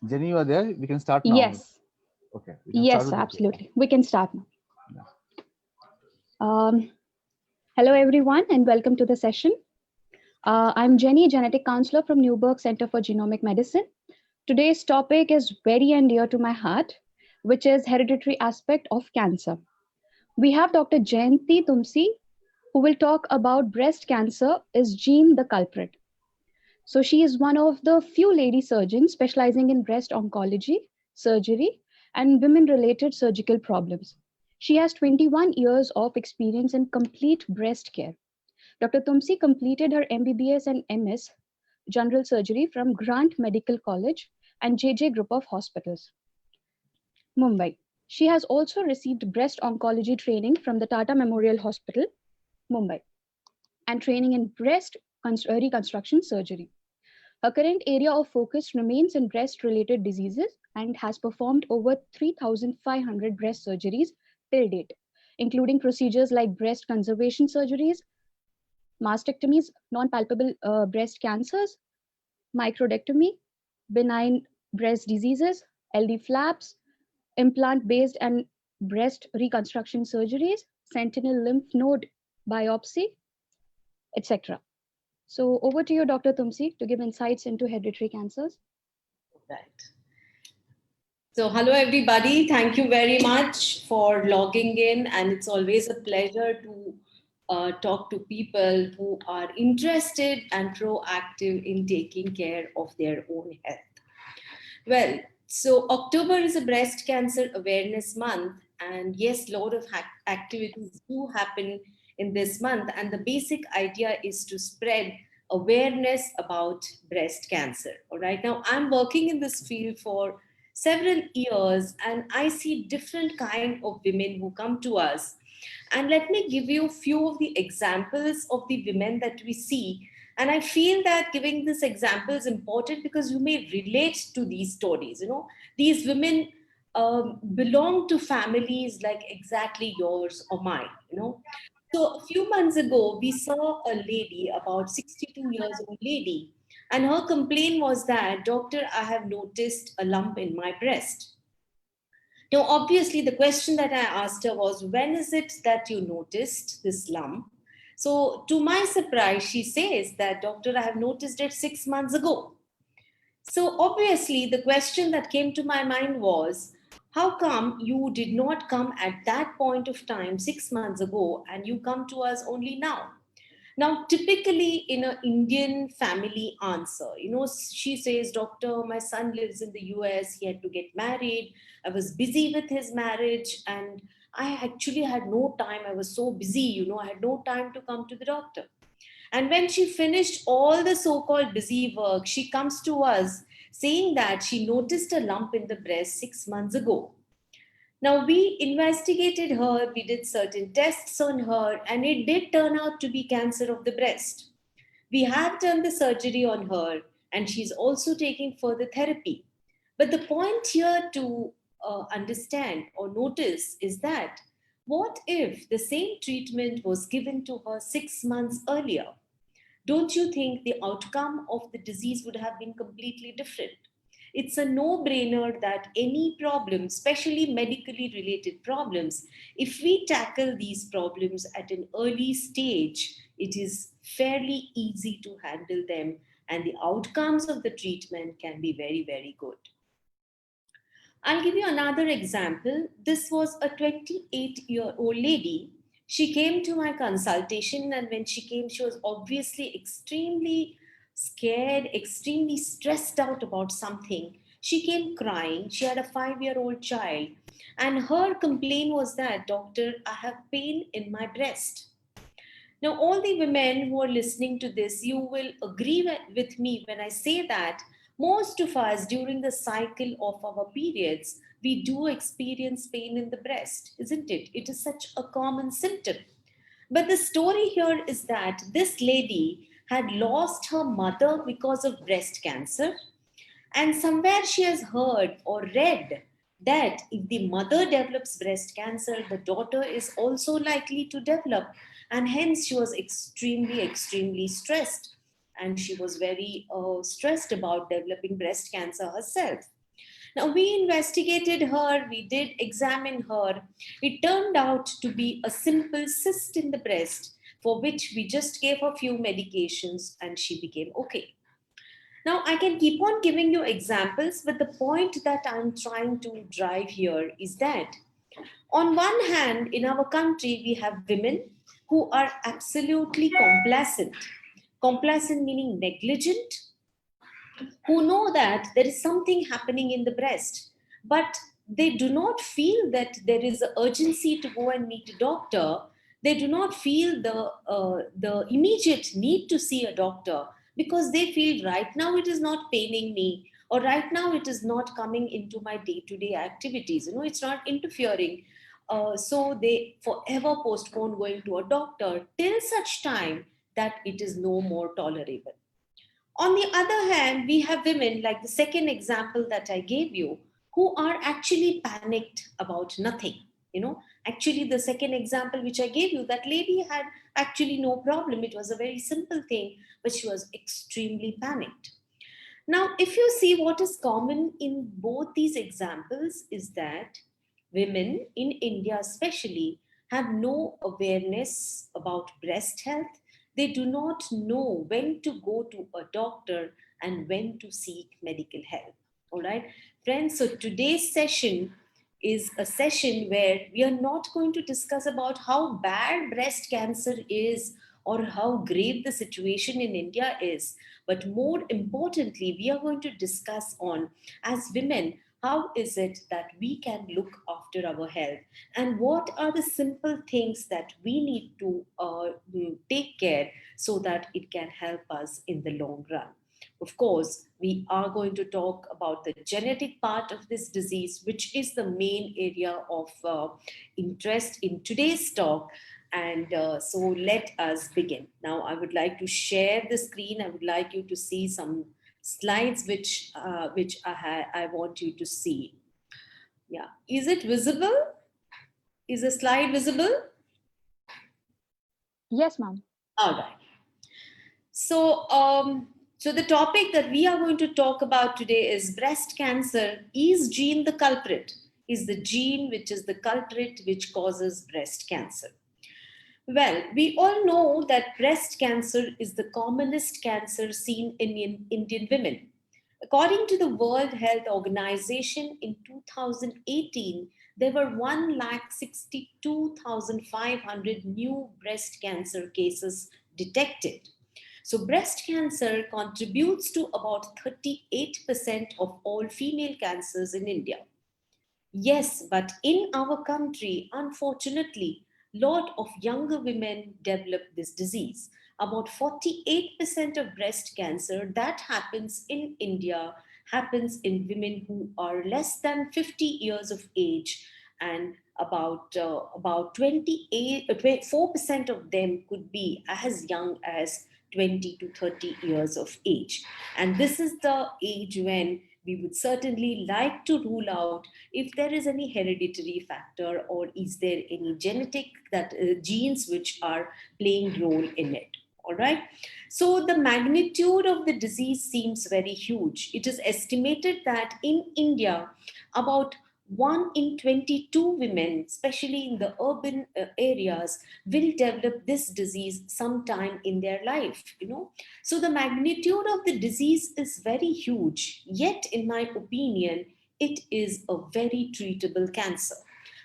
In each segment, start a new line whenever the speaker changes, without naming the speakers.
Jenny, you are there? We can start now.
Yes.
Okay. We can start
Yes,
with the show.
absolutely. We can start now.
Yeah.
Hello, everyone, and welcome to the session. I'm Jenny, genetic counselor from Newburgh Center for Genomic Medicine. Today's topic is very and dear to my heart, which is hereditary aspect of cancer. We have Dr. Jayanti Thumsi, who will talk about breast cancer is gene the culprit. So she is one of the few lady surgeons specializing in breast oncology, surgery, and women-related surgical problems. She has 21 years of experience in complete breast care. Dr. Thumsi completed her MBBS and MS general surgery from Grant Medical College and JJ Group of Hospitals, Mumbai. She has also received breast oncology training from the Tata Memorial Hospital, Mumbai, and training in breast reconstruction surgery. Her current area of focus remains in breast-related diseases and has performed over 3,500 breast surgeries till date, including procedures like breast conservation surgeries, mastectomies, non-palpable breast cancers, microdectomy, benign breast diseases, LD flaps, implant-based and breast reconstruction surgeries, sentinel lymph node biopsy, etc. So over to you, Dr. Thumsi, to give insights into hereditary cancers.
Right. So, hello everybody. Thank you very much for logging in, and it's always a pleasure to talk to people who are interested and proactive in taking care of their own health. Well, so October is a breast cancer awareness month, and yes, a lot of activities do happen in this month, and the basic idea is to spread awareness about breast cancer. All right, now I'm working in this field for several years, and I see different kind of women who come to us. And let me give you a few of the examples of the women that we see. And I feel that giving this example is important because you may relate to these stories. You know, these women belong to families like exactly yours or mine. You know, so a few months ago, we saw a lady, about 62 years old lady, and her complaint was that, doctor, I have noticed a lump in my breast. Now, obviously, the question that I asked her was, when is it that you noticed this lump? So, to my surprise, she says that, doctor, I have noticed it 6 months ago. So, obviously, the question that came to my mind was, how come you did not come at that point of time 6 months ago and you come to us only now? Now, typically in an Indian family answer, you know, she says, doctor, my son lives in the US, he had to get married. I was busy with his marriage and I actually had no time. I was so busy, you know, I had no time to come to the doctor. And when she finished all the so called busy work, she comes to us saying that she noticed a lump in the breast 6 months ago. Now, we investigated her, we did certain tests on her, and it did turn out to be cancer of the breast. We have done the surgery on her, and she's also taking further therapy. But the point here to understand or notice is that what if the same treatment was given to her 6 months earlier? Don't you think the outcome of the disease would have been completely different? It's a no brainer that any problem, especially medically related problems, if we tackle these problems at an early stage, it is fairly easy to handle them, and the outcomes of the treatment can be very, very good. I'll give you another example. This was a 28-year-old lady. She came to my consultation, and when she came, she was obviously extremely scared, extremely stressed out about something. She came crying. She had a 5-year-old child, and her complaint was that, doctor, I have pain in my breast. Now, all the women who are listening to this, you will agree with me when I say that most of us during the cycle of our periods, we do experience pain in the breast, isn't it? It is such a common symptom. But the story here is that this lady had lost her mother because of breast cancer. And somewhere she has heard or read that if the mother develops breast cancer, the daughter is also likely to develop. And hence she was extremely, extremely stressed. And she was very stressed about developing breast cancer herself. Now, we investigated her, we did examine her. It turned out to be a simple cyst in the breast, for which we just gave her a few medications and she became okay. Now, I can keep on giving you examples, but the point that I'm trying to drive here is that on one hand, in our country, we have women who are absolutely complacent. Complacent meaning negligent, who know that there is something happening in the breast, but they do not feel that there is an urgency to go and meet a doctor. They do not feel the immediate need to see a doctor because they feel right now it is not paining me, or right now it is not coming into my day-to-day activities. It's not interfering. So they forever postpone going to a doctor till such time that it is no more tolerable. On the other hand, we have women, like the second example that I gave you, who are actually panicked about nothing. Actually, the second example which I gave you, that lady had actually no problem. It was a very simple thing, but she was extremely panicked. Now, if you see what is common in both these examples is that women in India, especially, have no awareness about breast health. They do not know when to go to a doctor and when to seek medical help. All right, friends. So today's session is a session where we are not going to discuss about how bad breast cancer is or how grave the situation in India is, but more importantly, we are going to discuss on, as women, how is it that we can look after our health and what are the simple things that we need to take care so that it can help us in the long run. Of course, we are going to talk about the genetic part of this disease, which is the main area of interest in today's talk. And so let us begin. Now, I would like to share the screen. I would like you to see some slides which I want you to see. Yeah, is it visible? Is the slide visible?
Yes, ma'am.
All right. So the topic that we are going to talk about today is breast cancer. Is gene the culprit? Is the gene which is the culprit which causes breast cancer? Well, we all know that breast cancer is the commonest cancer seen in Indian women. According to the World Health Organization, in 2018, there were 162,500 new breast cancer cases detected. So, breast cancer contributes to about 38% of all female cancers in India. Yes, but in our country, unfortunately, lot of younger women develop this disease. About 48% of breast cancer that happens in India happens in women who are less than 50 years of age, and about 4% of them could be as young as 20 to 30 years of age. And this is the age when we would certainly like to rule out if there is any hereditary factor or is there any genetic genes which are playing role in it. All right. So the magnitude of the disease seems very huge. It is estimated that in India, about 1 in 22 women, especially in the urban areas, will develop this disease sometime in their life. So the magnitude of the disease is very huge. Yet, in my opinion, it is a very treatable cancer.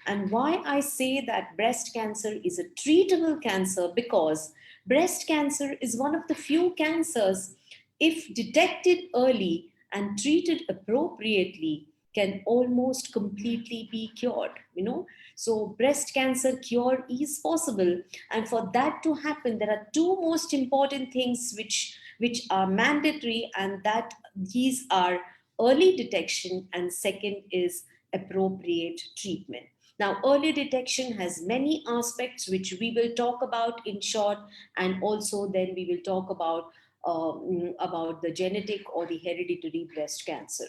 And why I say that breast cancer is a treatable cancer, because breast cancer is one of the few cancers, if detected early and treated appropriately, can almost completely be cured. So breast cancer cure is possible, and for that to happen, there are two most important things which are mandatory, and that these are early detection, and second is appropriate treatment. Now, early detection has many aspects which we will talk about in short, and also then we will talk about the genetic or the hereditary breast cancer.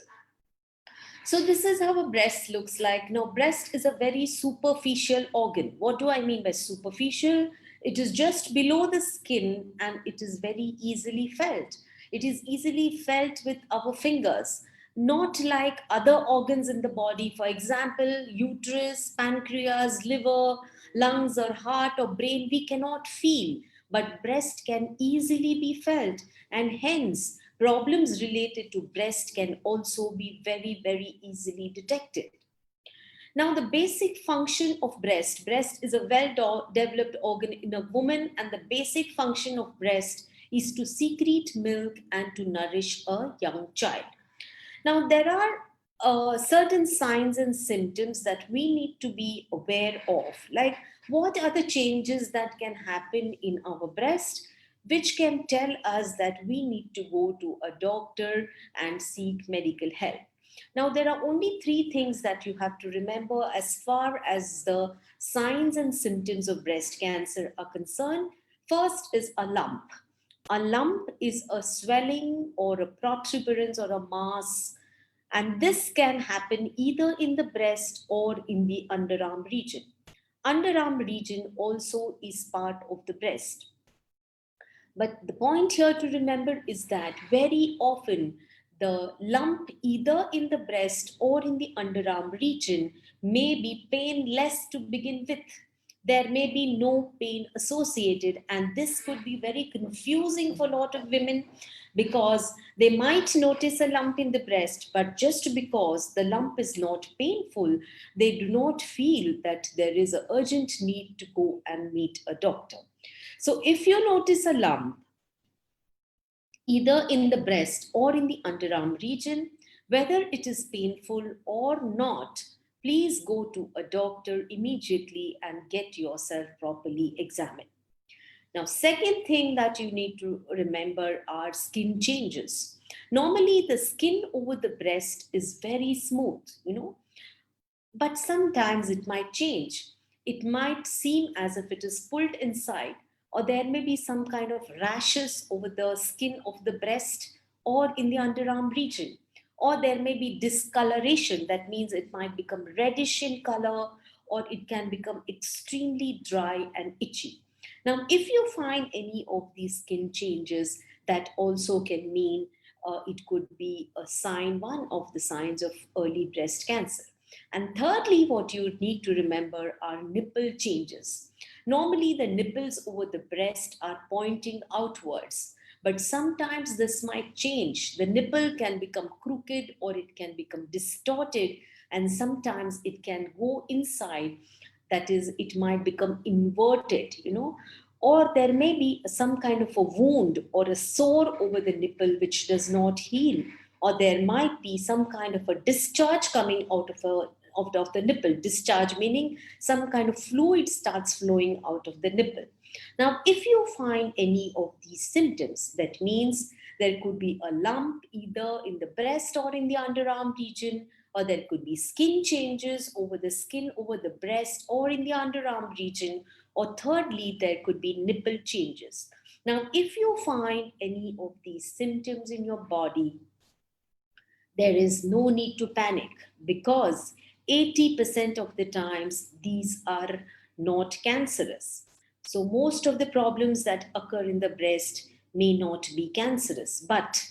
So this is how a breast looks like. Now, breast is a very superficial organ. What do I mean by superficial? It is just below the skin and it is very easily felt. It is easily felt with our fingers. not like other organs in the body. For example, uterus, pancreas, liver, lungs, or heart or brain, we cannot feel, but breast can easily be felt, and hence problems related to breast can also be very, very easily detected. Now, the basic function of breast is a well developed organ in a woman, and the basic function of breast is to secrete milk and to nourish a young child. Now, there are certain signs and symptoms that we need to be aware of. Like, what are the changes that can happen in our breast, which can tell us that we need to go to a doctor and seek medical help? Now, there are only three things that you have to remember as far as the signs and symptoms of breast cancer are concerned. First is a lump. A lump is a swelling or a protuberance or a mass, and this can happen either in the breast or in the underarm region. Underarm region also is part of the breast. But the point here to remember is that very often the lump, either in the breast or in the underarm region, may be painless to begin with. There may be no pain associated, and this could be very confusing for a lot of women because they might notice a lump in the breast, but just because the lump is not painful, they do not feel that there is an urgent need to go and meet a doctor. So, if you notice a lump, either in the breast or in the underarm region, whether it is painful or not, please go to a doctor immediately and get yourself properly examined. Now, second thing that you need to remember are skin changes. Normally, the skin over the breast is very smooth, but sometimes it might change. It might seem as if it is pulled inside, or there may be some kind of rashes over the skin of the breast or in the underarm region. Or there may be discoloration, that means it might become reddish in color, or it can become extremely dry and itchy. Now, if you find any of these skin changes, that also can mean it could be a sign, one of the signs of early breast cancer. And thirdly, what you need to remember are nipple changes. Normally, the nipples over the breast are pointing outwards, but sometimes this might change. The nipple can become crooked or it can become distorted, and sometimes it can go inside. That is, it might become inverted, or there may be some kind of a wound or a sore over the nipple which does not heal, or there might be some kind of a discharge coming out of the nipple. Discharge meaning some kind of fluid starts flowing out of the nipple. Now, if you find any of these symptoms, that means there could be a lump either in the breast or in the underarm region, or there could be skin changes over the skin over the breast or in the underarm region, or thirdly, there could be nipple changes. Now, if you find any of these symptoms in your body, there is no need to panic because 80% of the times these are not cancerous. So, most of the problems that occur in the breast may not be cancerous, but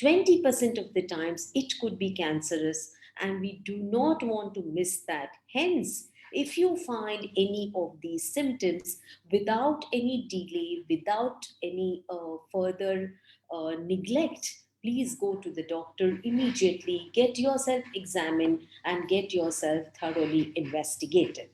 20% of the times it could be cancerous, and we do not want to miss that. Hence, if you find any of these symptoms without any delay, without any further neglect, please go to the doctor immediately, get yourself examined, and get yourself thoroughly investigated.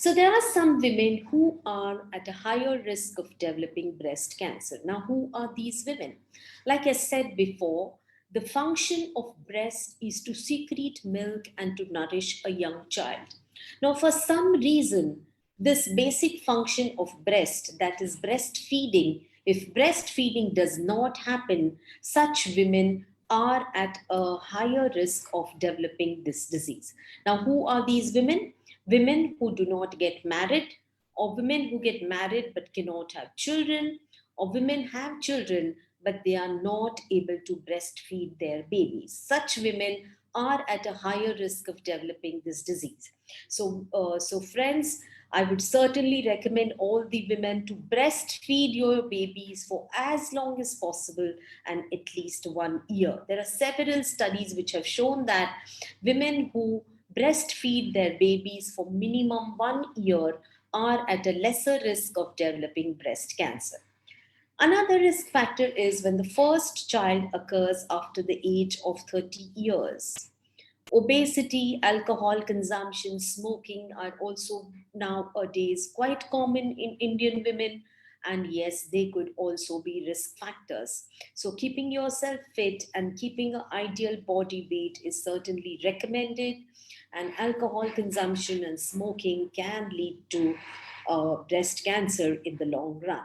So, there are some women who are at a higher risk of developing breast cancer. Now, who are these women? Like I said before, the function of breast is to secrete milk and to nourish a young child. Now, for some reason, this basic function of breast, that is breastfeeding, if breastfeeding does not happen, such women are at a higher risk of developing this disease. Now, who are these women? Women who do not get married, or women who get married but cannot have children, or women have children but they are not able to breastfeed their babies. Such women are at a higher risk of developing this disease. So friends, I would certainly recommend all the women to breastfeed your babies for as long as possible and at least 1 year. There are several studies which have shown that women who breastfeed their babies for minimum 1 year are at a lesser risk of developing breast cancer. Another risk factor is when the first child occurs after the age of 30 years. Obesity, alcohol consumption, smoking are also nowadays quite common in Indian women. And yes, they could also be risk factors. So, keeping yourself fit and keeping an ideal body weight is certainly recommended. And alcohol consumption and smoking can lead to breast cancer in the long run.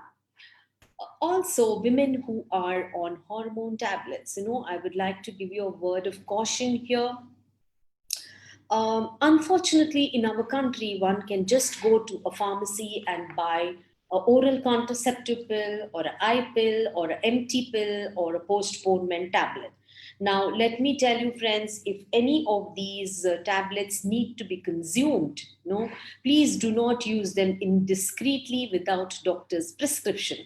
Also, women who are on hormone tablets, I would like to give you a word of caution here. Unfortunately, in our country, one can just go to a pharmacy and buy a oral contraceptive pill or an eye pill or an empty pill or a postponement tablet. Now, let me tell you, friends, if any of these tablets need to be consumed, please do not use them indiscreetly without doctor's prescription.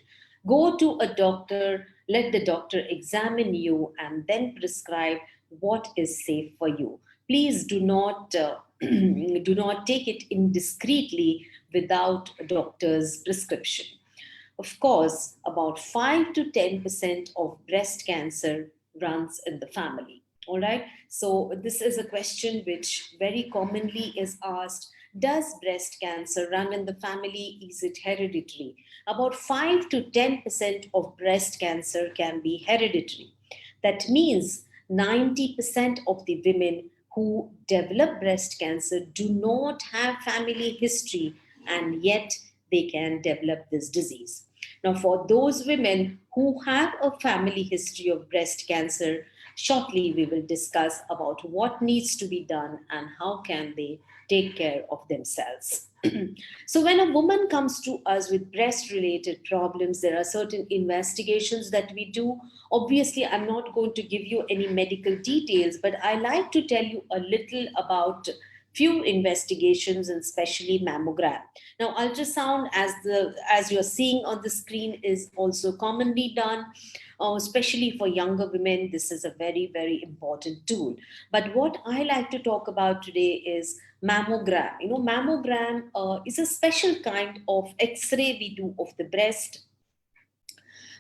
Go to a doctor, let the doctor examine you, and then prescribe what is safe for you. Please do not do not take it indiscreetly without a doctor's prescription. Of course, about 5 to 10% of breast cancer runs in the family. All right. So, this is a question which very commonly is asked. Does breast cancer run in the family? Is it hereditary? About 5 to 10% of breast cancer can be hereditary. That means 90% of the women who develop breast cancer do not have family history, and yet they can develop this disease. Now, for those women who have a family history of breast cancer, shortly we will discuss about what needs to be done and how can they take care of themselves. So when a woman comes to us with breast related problems, there are certain investigations that we do. Obviously, I'm not going to give you any medical details, but I like to tell you a little about few investigations, and especially mammogram. Now, ultrasound, as you're seeing on the screen, is also commonly done. Especially for younger women, this is a very, very important tool. But what I like to talk about today is mammogram. Mammogram is a special kind of X-ray we do of the breast,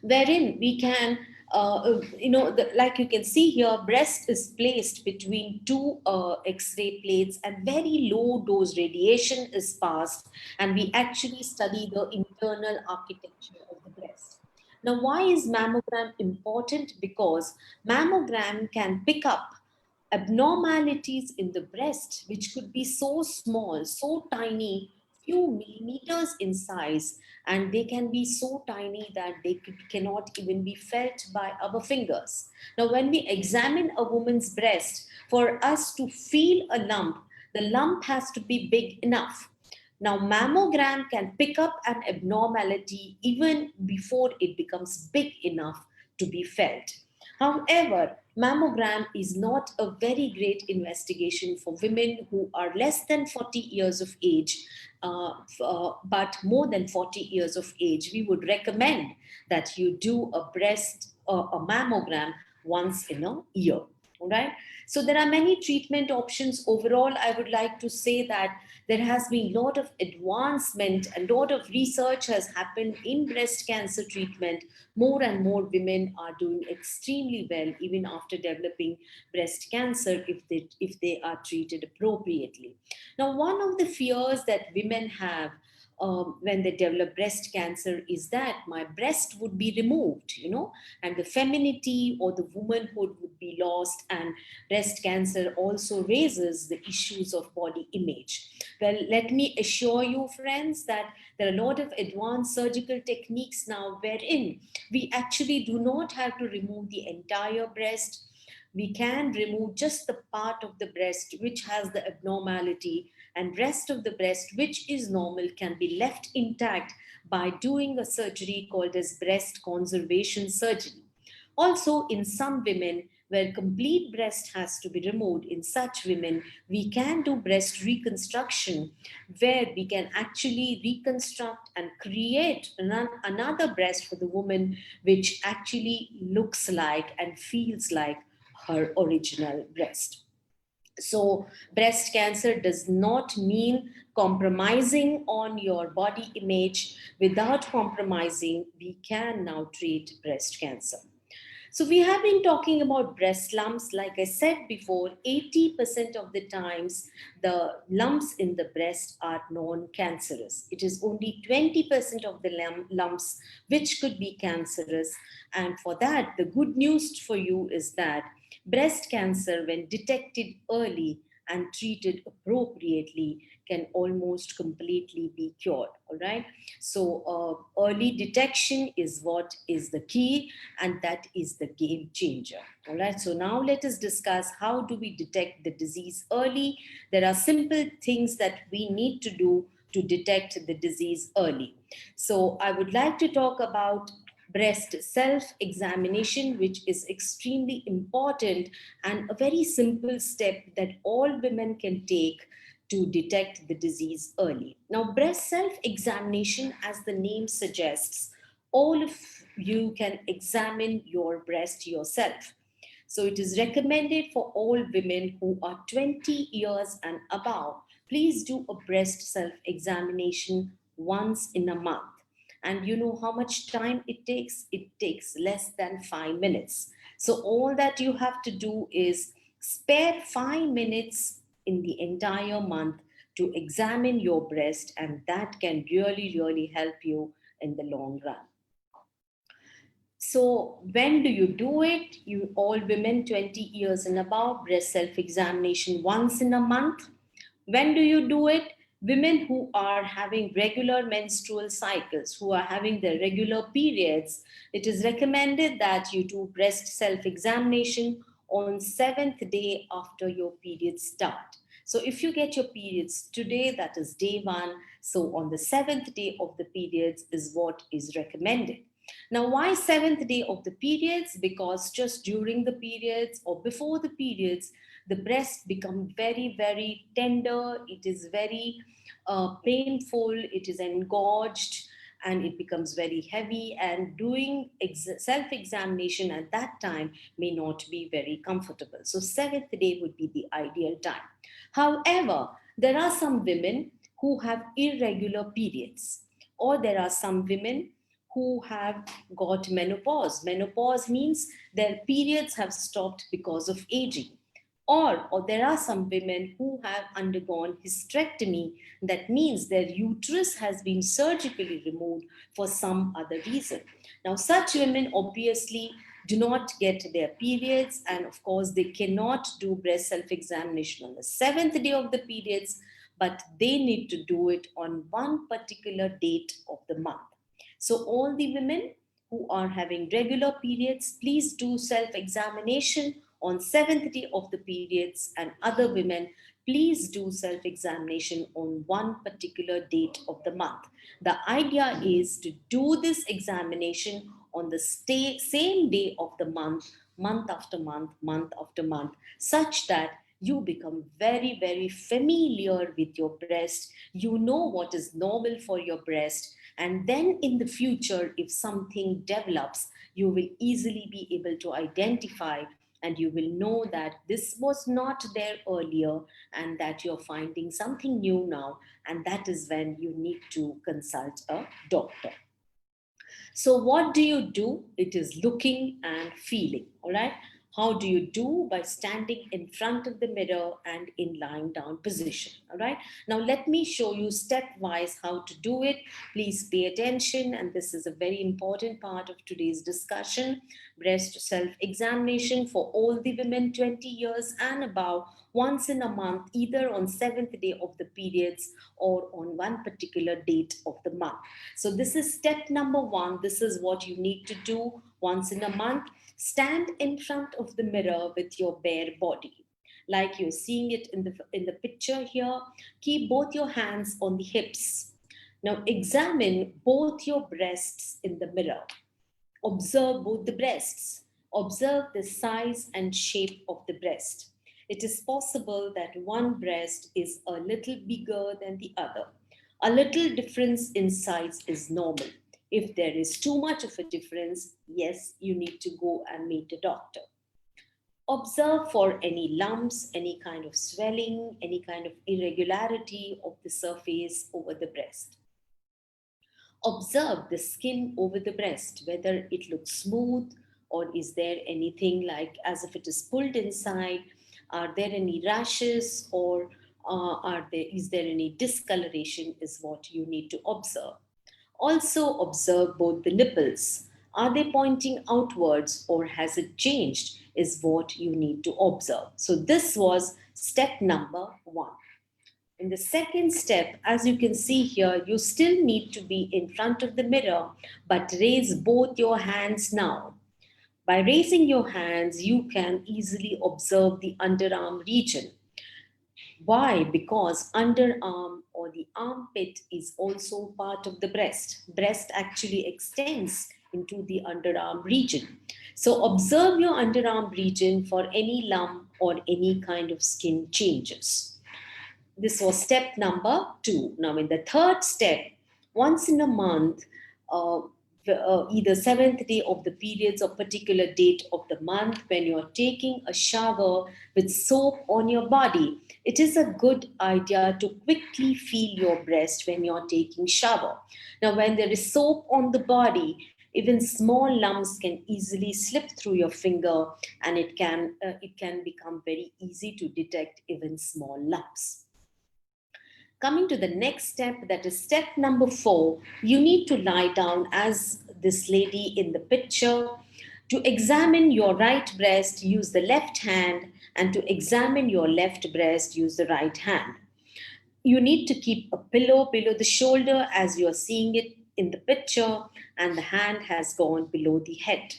wherein we can like you can see here, breast is placed between two X-ray plates and very low dose radiation is passed, and we actually study the internal architecture of the breast. Now, why is mammogram important? Because mammogram can pick up abnormalities in the breast, which could be so small, so tiny, few millimeters in size, and they can be so tiny that cannot even be felt by our fingers. Now, when we examine a woman's breast, for us to feel a lump, the lump has to be big enough. Now, mammogram can pick up an abnormality even before it becomes big enough to be felt. However, mammogram is not a very great investigation for women who are less than 40 years of age, but more than 40 years of age. We would recommend that you do a mammogram once in a year. All right. So there are many treatment options. Overall, I would like to say that there has been a lot of advancement, a lot of research has happened in breast cancer treatment. More and more women are doing extremely well even after developing breast cancer if they are treated appropriately. Now, one of the fears that women have when they develop breast cancer is that my breast would be removed, and the femininity or the womanhood would be lost. And breast cancer also raises the issues of body image. Well, let me assure you, friends, that there are a lot of advanced surgical techniques now wherein we actually do not have to remove the entire breast. We can remove just the part of the breast which has the abnormality, and rest of the breast which is normal can be left intact by doing a surgery called as breast conservation surgery. Also, in some women, where complete breast has to be removed. In such women, we can do breast reconstruction, where we can actually reconstruct and create another breast for the woman, which actually looks like and feels like her original breast. So, breast cancer does not mean compromising on your body image. Without compromising, we can now treat breast cancer. So, we have been talking about breast lumps. Like I said before, 80% of the times the lumps in the breast are non cancerous. It is only 20% of the lumps which could be cancerous. And for that, the good news for you is that breast cancer, when detected early and treated appropriately, can almost completely be cured. All right. So, early detection is what is the key, and that is the game changer. All right. So, now let us discuss how do we detect the disease early. There are simple things that we need to do to detect the disease early. So, I would like to talk about breast self-examination, which is extremely important and a very simple step that all women can take to detect the disease early. Now, breast self-examination, as the name suggests, all of you can examine your breast yourself. So it is recommended for all women who are 20 years and above. Please do a breast self-examination once in a month. And you know how much time it takes? It takes less than 5 minutes. So all that you have to do is spare 5 minutes in the entire month to examine your breast, and that can really, really help you in the long run. So when do you do it? You all women 20 years and above, breast self-examination once in a month. When do you do it? Women who are having regular menstrual cycles, who are having their regular periods, it is recommended that you do breast self-examination on 7th day after your periods start. So if you get your periods today, that is day 1. So on the 7th day of the periods is what is recommended. Now, why 7th day of the periods? Because just during the periods or before the periods, the breasts become very, very tender. It is very painful. It is engorged and it becomes very heavy. And doing self-examination at that time may not be very comfortable. So 7th day would be the ideal time. However, there are some women who have irregular periods, or there are some women who have got menopause. Menopause means their periods have stopped because of aging. Or there are some women who have undergone hysterectomy. That means their uterus has been surgically removed for some other reason. Now, such women obviously do not get their periods, and of course, they cannot do breast self examination on the 7th day of the periods, but they need to do it on one particular date of the month. So, all the women who are having regular periods, please do self examination on 7th day of the periods, and other women, please do self examination on one particular date of the month. The idea is to do this examination on the same day of the month, month after month, month after month, such that you become very, very familiar with your breast. You know what is normal for your breast. And then in the future, if something develops, you will easily be able to identify, and you will know that this was not there earlier and that you're finding something new now. And that is when you need to consult a doctor. So, what do you do? It is looking and feeling. All right. How do you do? By standing in front of the mirror and in lying down position. All right. Now, let me show you stepwise how to do it. Please pay attention. And this is a very important part of today's discussion. Breast self examination for all the women 20 years and above, once in a month, either on 7th day of the periods or on one particular date of the month. So this is step number 1. This is what you need to do once in a month. Stand in front of the mirror with your bare body, like you're seeing it in the picture here. Keep both your hands on the hips. Now examine both your breasts in the mirror. Observe both the breasts. Observe the size and shape of the breast. It is possible that one breast is a little bigger than the other. A little difference in size is normal. If there is too much of a difference, yes, you need to go and meet a doctor. Observe for any lumps, any kind of swelling, any kind of irregularity of the surface over the breast. Observe the skin over the breast, whether it looks smooth or is there anything like as if it is pulled inside. Are there any rashes or is there any discoloration is what you need to observe. Also observe both the nipples. Are they pointing outwards or has it changed is what you need to observe. So this was step number 1. In the second step, as you can see here, you still need to be in front of the mirror, but raise both your hands now. By raising your hands, you can easily observe the underarm region. Why? Because underarm or the armpit is also part of the breast. Breast actually extends into the underarm region. So observe your underarm region for any lump or any kind of skin changes. This was step number 2. Now, in the third step, once in a month, either seventh day of the periods or particular date of the month, when you're taking a shower with soap on your body, it is a good idea to quickly feel your breast when you're taking shower. Now, when there is soap on the body, even small lumps can easily slip through your finger, and it can become very easy to detect even small lumps. Coming to the next step, that is step number 4, you need to lie down as this lady in the picture. To examine your right breast, use the left hand, and to examine your left breast, use the right hand. You need to keep a pillow below the shoulder as you are seeing it in the picture, and the hand has gone below the head.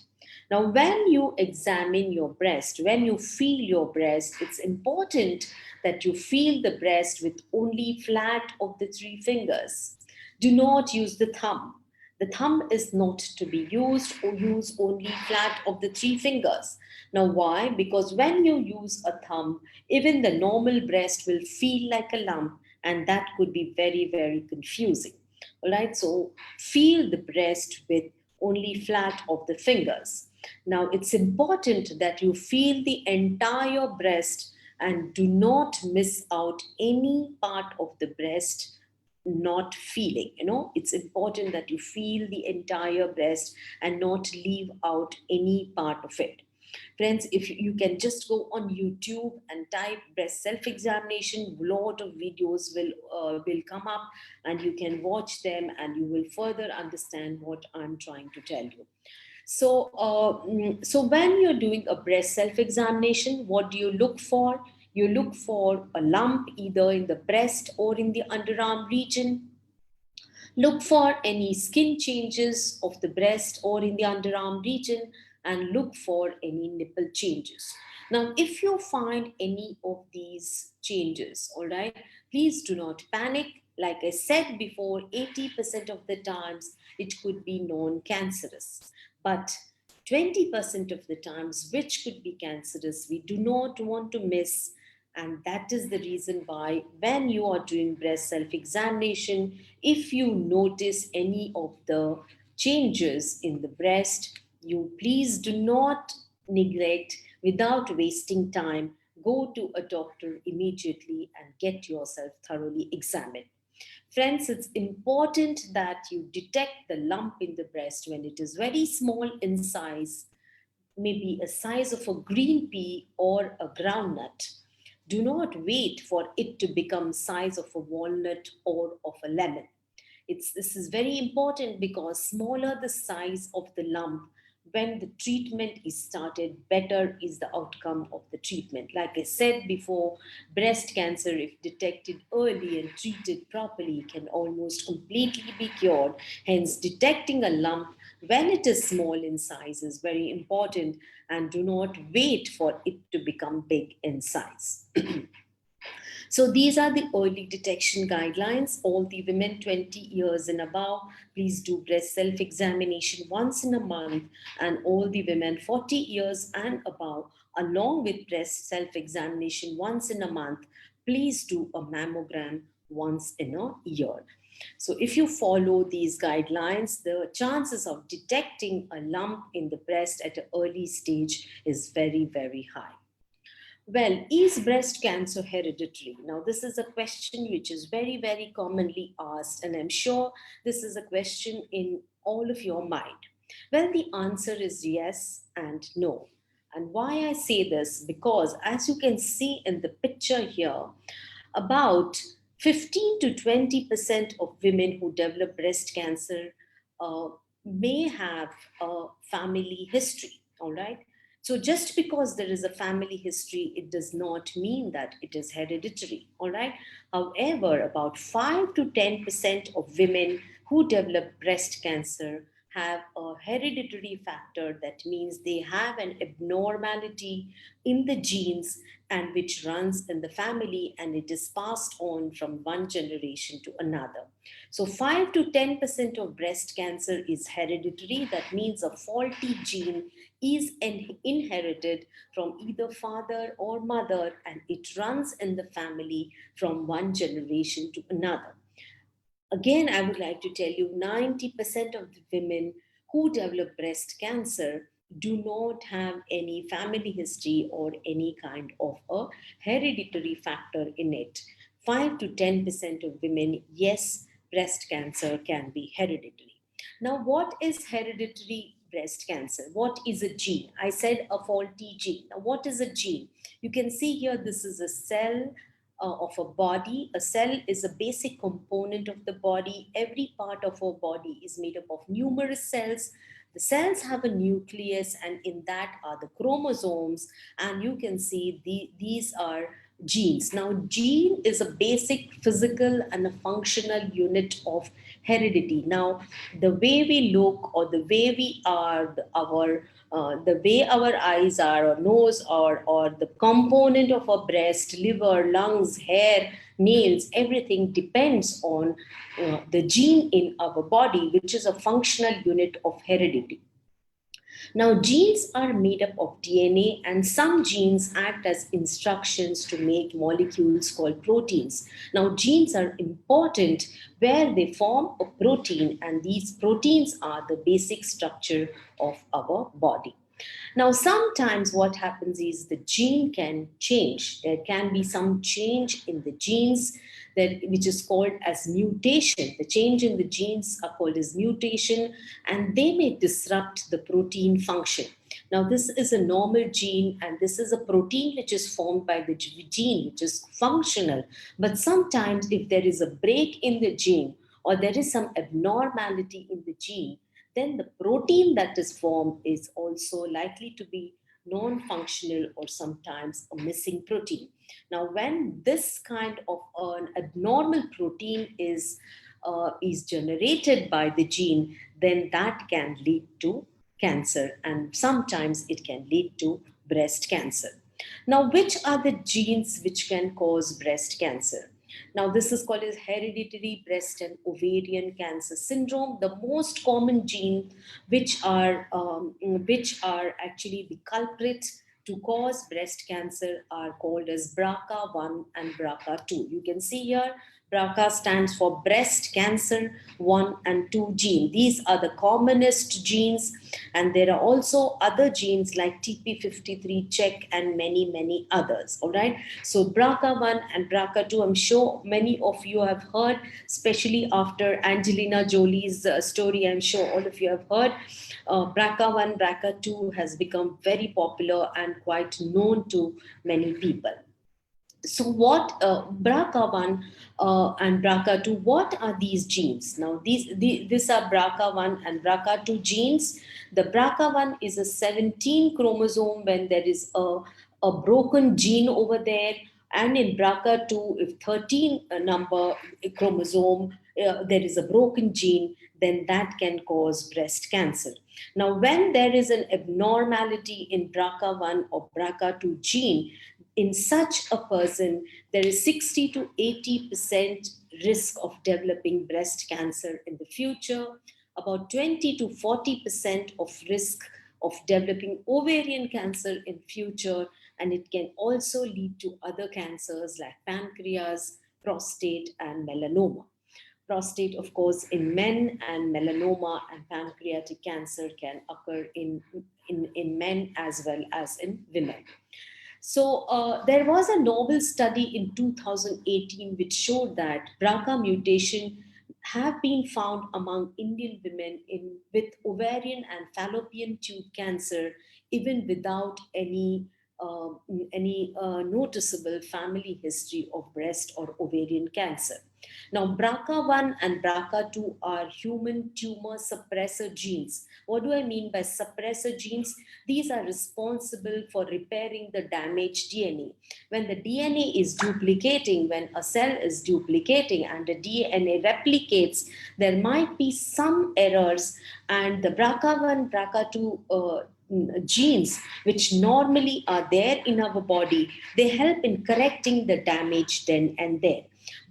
Now, when you examine your breast, when you feel your breast, it's important that you feel the breast with only flat of the 3 fingers. Do not use the thumb. The thumb is not to be used, or use only flat of the 3 fingers. Now, why? Because when you use a thumb, even the normal breast will feel like a lump, and that could be very, very confusing. All right, so feel the breast with only flat of the fingers. Now, it's important that you feel the entire breast and do not miss out any part of the breast not feeling. It's important that you feel the entire breast and not leave out any part of it. Friends, if you can just go on YouTube and type breast self-examination, a lot of videos will come up, and you can watch them and you will further understand what I'm trying to tell you. So when you're doing a breast self-examination, what do you look for? You look for a lump either in the breast or in the underarm region. Look for any skin changes of the breast or in the underarm region, and look for any nipple changes. Now, if you find any of these changes, all right, please do not panic. Like I said before, 80% of the times it could be non-cancerous, but 20% of the times, which could be cancerous, we do not want to miss. And that is the reason why, when you are doing breast self examination, if you notice any of the changes in the breast, you please do not neglect. Without wasting time, go to a doctor immediately and get yourself thoroughly examined. Friends, it's important that you detect the lump in the breast when it is very small in size, maybe a size of a green pea or a groundnut. Do not wait for it to become size of a walnut or of a lemon. This is very important, because smaller the size of the lump, when the treatment is started, better is the outcome of the treatment. Like I said before, breast cancer, if detected early and treated properly, can almost completely be cured. Hence, detecting a lump when it is small in size is very important, and do not wait for it to become big in size. So these are the early detection guidelines. All the women 20 years and above, please do breast self-examination once in a month, and all the women 40 years and above, along with breast self-examination once in a month, please do a mammogram once in a year. So if you follow these guidelines, the chances of detecting a lump in the breast at an early stage is very, very high. Well, is breast cancer hereditary? Now, this is a question which is very, very commonly asked, and I'm sure this is a question in all of your mind. Well, the answer is yes and no. And why I say this? Because as you can see in the picture here, about 15 to 20% of women who develop breast cancer uh, may have a family history, all right? So just because there is a family history, it does not mean that it is hereditary, all right? However, about 5 to 10% of women who develop breast cancer have a hereditary factor. That means they have an abnormality in the genes and which runs in the family, and it is passed on from one generation to another. So 5 to 10% of breast cancer is hereditary. That means a faulty gene is inherited from either father or mother, and it runs in the family from one generation to another. Again, I would like to tell you 90% of the women who develop breast cancer do not have any family history or any kind of a hereditary factor in it. 5 to 10% of women, yes, breast cancer can be hereditary. Now, what is hereditary breast cancer? What is a gene? I said a faulty gene. Now, what is a gene? You can see here, this is a cell of a body. A cell is a basic component of the body. Every part of our body is made up of numerous cells. The cells have a nucleus, and in that are the chromosomes. And you can see these are genes. Now, gene is a basic physical and a functional unit of heredity. Now, the way we look or the way we are, the way our eyes are or nose or the component of our breast, liver, lungs, hair, nails, everything depends on the gene in our body, which is a functional unit of heredity. Now, genes are made up of DNA, and some genes act as instructions to make molecules called proteins. Now, genes are important where they form a protein, and these proteins are the basic structure of our body. Now, sometimes what happens is the gene can change. There can be some change in the genes which is called as mutation. The change in the genes are called as mutation, and they may disrupt the protein function. Now, this is a normal gene, and this is a protein which is formed by the gene, which is functional. But sometimes, if there is a break in the gene or there is some abnormality in the gene, then the protein that is formed is also likely to be non-functional or sometimes a missing protein. Now, when this kind of an abnormal protein is generated by the gene, then that can lead to cancer, and sometimes it can lead to breast cancer. Now, which are the genes which can cause breast cancer? Now, this is called as hereditary breast and ovarian cancer syndrome. The most common gene which are actually the culprit to cause breast cancer are called as BRCA1 and BRCA2. You can see here, BRCA stands for breast cancer 1 and 2 gene. These are the commonest genes, and there are also other genes like TP53 check and many, many others. All right. So BRCA1 and BRCA2, I'm sure many of you have heard, especially after Angelina Jolie's story. I'm sure all of you have heard. BRCA1, BRCA2 has become very popular and quite known to many people. So what BRCA1 and BRCA2, what are these genes? Now, these are BRCA1 and BRCA2 genes. The BRCA1 is a 17 chromosome when there is a broken gene over there. And in BRCA2, if 13 number chromosome, there is a broken gene, then that can cause breast cancer. Now, when there is an abnormality in BRCA1 or BRCA2 gene, in such a person, there is 60 to 80% risk of developing breast cancer in the future, about 20 to 40% of risk of developing ovarian cancer in future, and it can also lead to other cancers like pancreas, prostate, and melanoma. Prostate, of course, in men, and melanoma and pancreatic cancer can occur in men as well as in women. So there was a novel study in 2018 which showed that BRCA mutation have been found among Indian women with ovarian and fallopian tube cancer, even without any noticeable family history of breast or ovarian cancer. Now, BRCA1 and BRCA2 are human tumor suppressor genes. What do I mean by suppressor genes? These are responsible for repairing the damaged DNA. When the DNA is duplicating, when a cell is duplicating and the DNA replicates, there might be some errors, and the BRCA1, BRCA2 genes, which normally are there in our body, they help in correcting the damage then and there.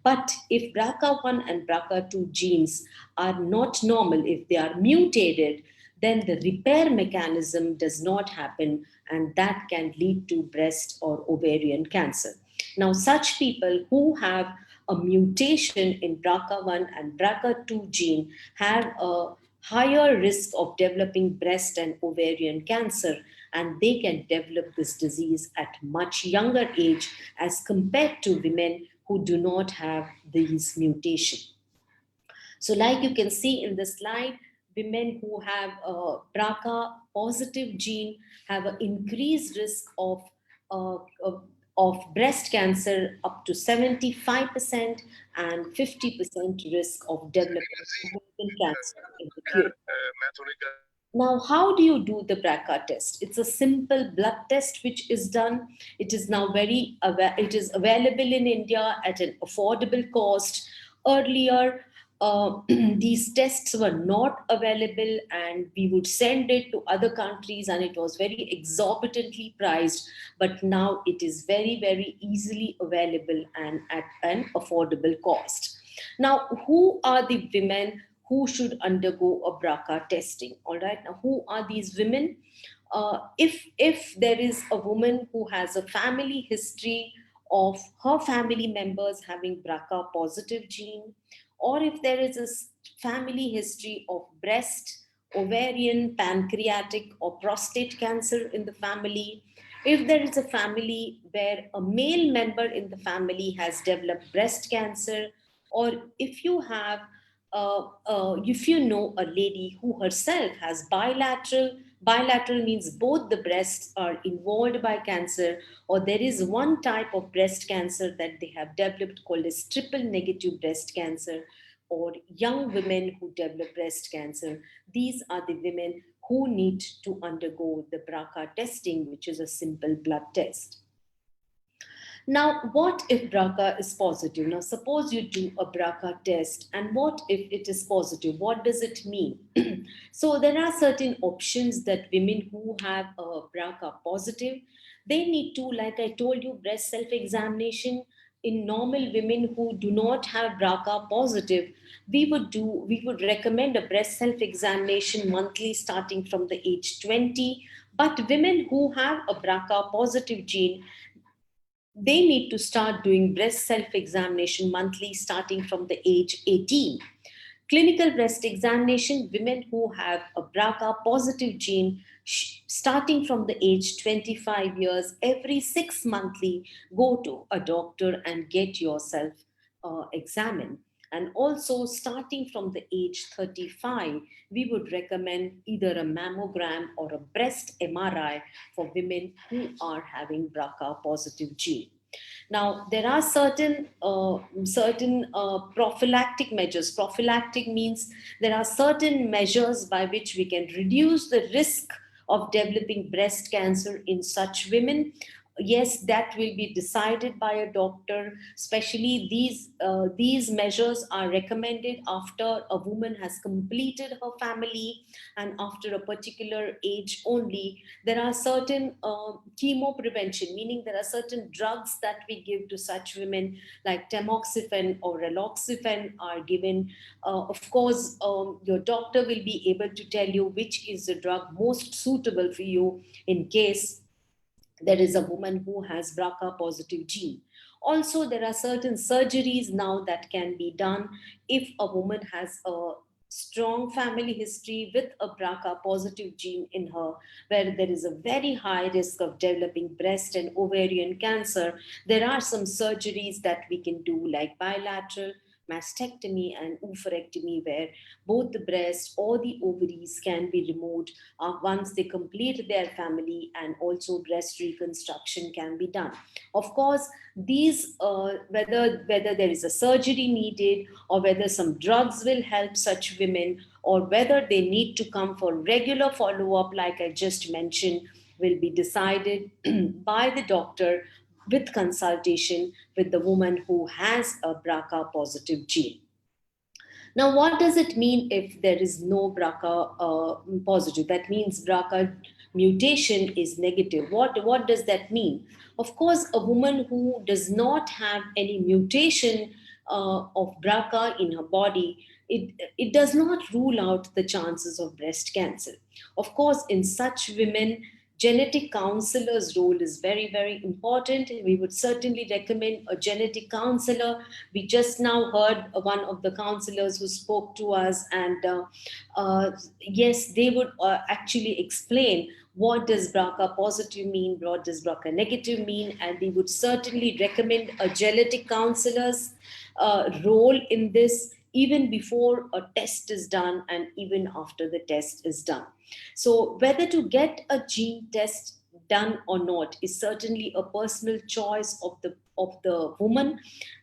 But if BRCA1 and BRCA2 genes are not normal, if they are mutated, then the repair mechanism does not happen, and that can lead to breast or ovarian cancer. Now, such people who have a mutation in BRCA1 and BRCA2 gene have a higher risk of developing breast and ovarian cancer, and they can develop this disease at much younger age as compared to women who do not have these mutations. So like you can see in the slide, women who have a BRCA positive gene have an increased risk uh, of, of breast cancer up to 75% and 50% risk of developing ovarian cancer in the future. Now, how do you do the BRCA test? It's a simple blood test which is done. It is now it is available in India at an affordable cost. Earlier, these tests were not available, and we would send it to other countries, and it was very exorbitantly priced. But now it is very, very easily available and at an affordable cost. Now, who are the women who should undergo a BRCA testing? All right. Now, who are these women? If there is a woman who has a family history of her family members having BRCA positive gene, or if there is a family history of breast, ovarian, pancreatic, or prostate cancer in the family, if there is a family where a male member in the family has developed breast cancer, or if you know a lady who herself has bilateral means both the breasts are involved by cancer, or there is one type of breast cancer that they have developed called as triple negative breast cancer, or young women who develop breast cancer, these are the women who need to undergo the BRCA testing, which is a simple blood test. Now, what if BRCA is positive? Now, suppose you do a BRCA test, and what if it is positive? What does it mean? So there are certain options that women who have a BRCA positive, they need to, like I told you, breast self-examination. In normal women who do not have BRCA positive, we would recommend a breast self-examination monthly starting from the age 20. But women who have a BRCA positive gene, they need to start doing breast self-examination monthly starting from the age 18. Clinical breast examination, women who have a BRCA positive gene, starting from the age 25 years, every 6 monthly, go to a doctor and get yourself examined. And also, starting from the age 35, we would recommend either a mammogram or a breast MRI for women who are having BRCA positive gene. Now, there are certain prophylactic measures. Prophylactic means there are certain measures by which we can reduce the risk of developing breast cancer in such women. yes, that will be decided by a doctor. Especially these measures are recommended after a woman has completed her family and after a particular age only. There are certain chemo prevention, meaning there are certain drugs that we give to such women, like tamoxifen or raloxifene are given. Of course, your doctor will be able to tell you which is the drug most suitable for you in case there is a woman who has BRCA positive gene. Also, there are certain surgeries now that can be done if a woman has a strong family history with a BRCA positive gene in her, where there is a very high risk of developing breast and ovarian cancer. There are some surgeries that we can do, like bilateral mastectomy and oophorectomy, where both the breast or the ovaries can be removed once they complete their family, and also breast reconstruction can be done. Of course, these whether there is a surgery needed or whether some drugs will help such women, or whether they need to come for regular follow up like I just mentioned, will be decided by the doctor with consultation with the woman who has a BRCA positive gene. Now, what does it mean if there is no BRCA positive? That means BRCA mutation is negative. What does that mean? Of course, a woman who does not have any mutation of BRCA in her body, it does not rule out the chances of breast cancer. Of course, in such women, genetic counselor's role is very, very important. We would certainly recommend a genetic counselor. We just now heard one of the counselors who spoke to us, and yes, they would actually explain what does BRCA positive mean, what does BRCA negative mean, and they would certainly recommend a genetic counselor's role in this, even before a test is done and even after the test is done. So whether to get a gene test done or not is certainly a personal choice of the woman,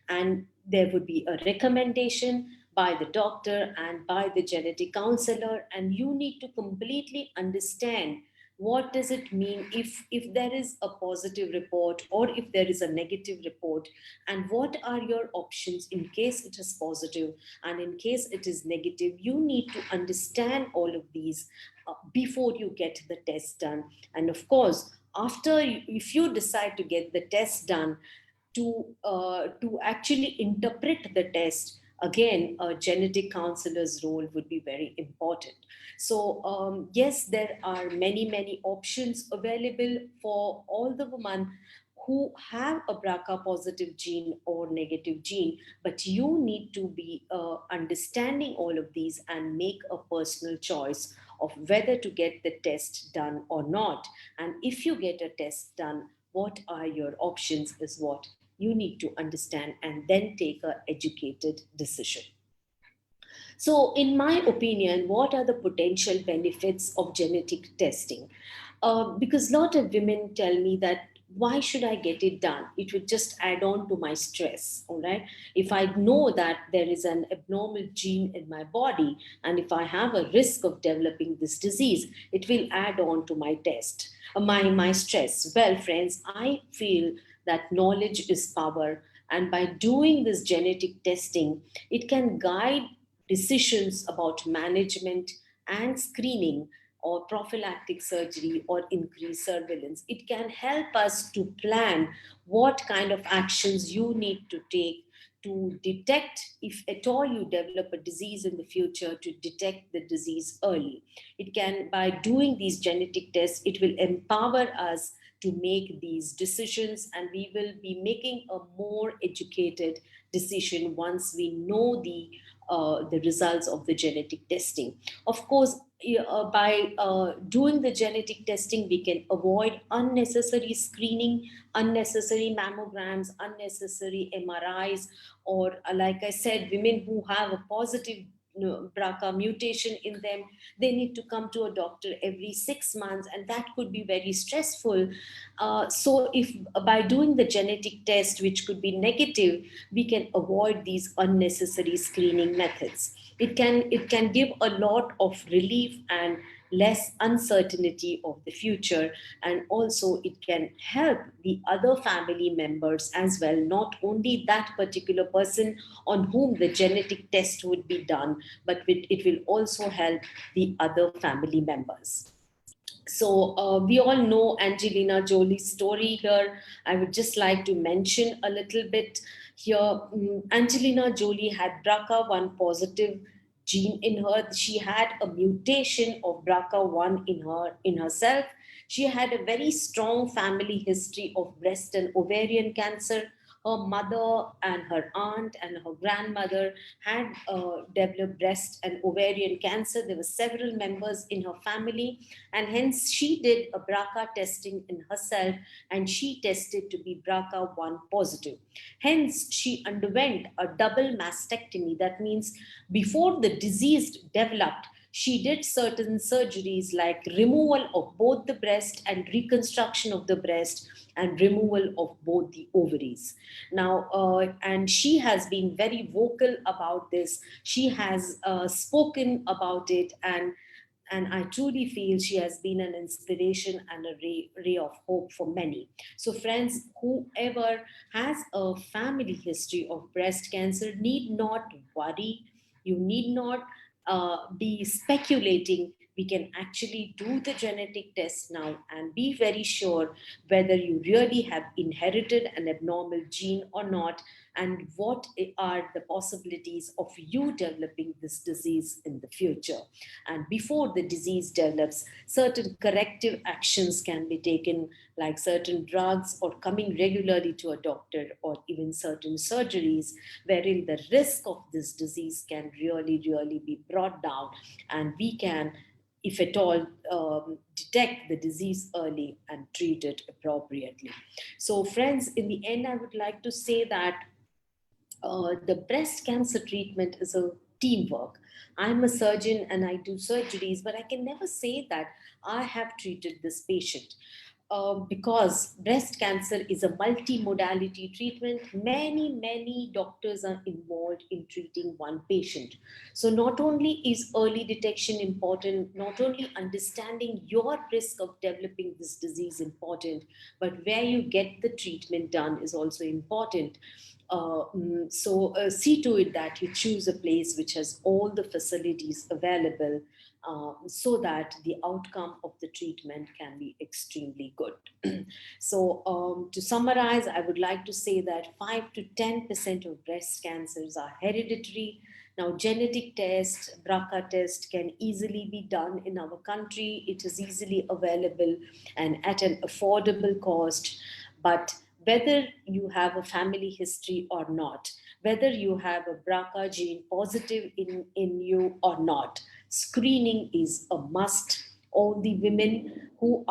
and there would be a recommendation by the doctor and by the genetic counselor, and you need to completely understand what does it mean if there is a positive report or if there is a negative report, and what are your options in case it is positive and in case it is negative. You need to understand all of these before you get the test done. And of course, after if you decide to get the test done, to actually interpret the test, again a genetic counselor's role would be very important. So yes, there are many options available for all the women who have a BRCA positive gene or negative gene, but you need to be understanding all of these and make a personal choice of whether to get the test done or not. And if you get a test done, what are your options is what you need to understand, and then take a educated decision. So, in my opinion, what are the potential benefits of genetic testing? Because a lot of women tell me that why should I get it done? It would just add on to my stress. All right. If I know that there is an abnormal gene in my body, and if I have a risk of developing this disease, it will add on to my test, my stress. Well, friends, I feel that knowledge is power. And by doing this genetic testing, it can guide decisions about management and screening or prophylactic surgery or increased surveillance. It can help us to plan what kind of actions you need to take to detect, if at all you develop a disease in the future, to detect the disease early. It can, by doing these genetic tests, it will empower us to make these decisions, and we will be making a more educated decision once we know the results of the genetic testing. Of course, by doing the genetic testing, we can avoid unnecessary screening, unnecessary mammograms, unnecessary MRIs, or like I said, women who have a positive BRCA mutation in them, they need to come to a doctor every 6 months, and that could be very stressful. So if by doing the genetic test, which could be negative, we can avoid these unnecessary screening methods. It can give a lot of relief and less uncertainty of the future, and also it can help the other family members as well, not only that particular person on whom the genetic test would be done, but it will also help the other family members. So we all know Angelina Jolie's story here. I would just like to mention a little bit here. Angelina Jolie had BRCA1 positive gene in her. She had a mutation of BRCA1 in herself. She had a very strong family history of breast and ovarian cancer. Her mother and her aunt and her grandmother had developed breast and ovarian cancer. There were several members in her family, and hence she did a BRCA testing in herself, and she tested to be BRCA1 positive. Hence, she underwent a double mastectomy. That means before the disease developed, she did certain surgeries like removal of both the breast and reconstruction of the breast and removal of both the ovaries. Now, and she has been very vocal about this. She has spoken about it, and I truly feel she has been an inspiration and a ray of hope for many. So, friends, whoever has a family history of breast cancer need not worry. You need not be speculating. We can actually do the genetic test now and be very sure whether you really have inherited an abnormal gene or not, and what are the possibilities of you developing this disease in the future. And before the disease develops, certain corrective actions can be taken, like certain drugs or coming regularly to a doctor, or even certain surgeries, wherein the risk of this disease can really be brought down, and we can, if at all, detect the disease early and treat it appropriately. So, friends, in the end, I would like to say that the breast cancer treatment is a teamwork. I'm a surgeon and I do surgeries, but I can never say that I have treated this patient. Because breast cancer is a multi-modality treatment, many doctors are involved in treating one patient. So not only is early detection important, not only understanding your risk of developing this disease important, but where you get the treatment done is also important. So see to it that you choose a place which has all the facilities available, so that the outcome of the treatment can be extremely good. So to summarize, I would like to say that 5 to 10% of breast cancers are hereditary. Now, genetic test, BRCA test can easily be done in our country. It is easily available and at an affordable cost. But whether you have a family history or not, whether you have a BRCA gene positive in you or not, screening is a must. All the women who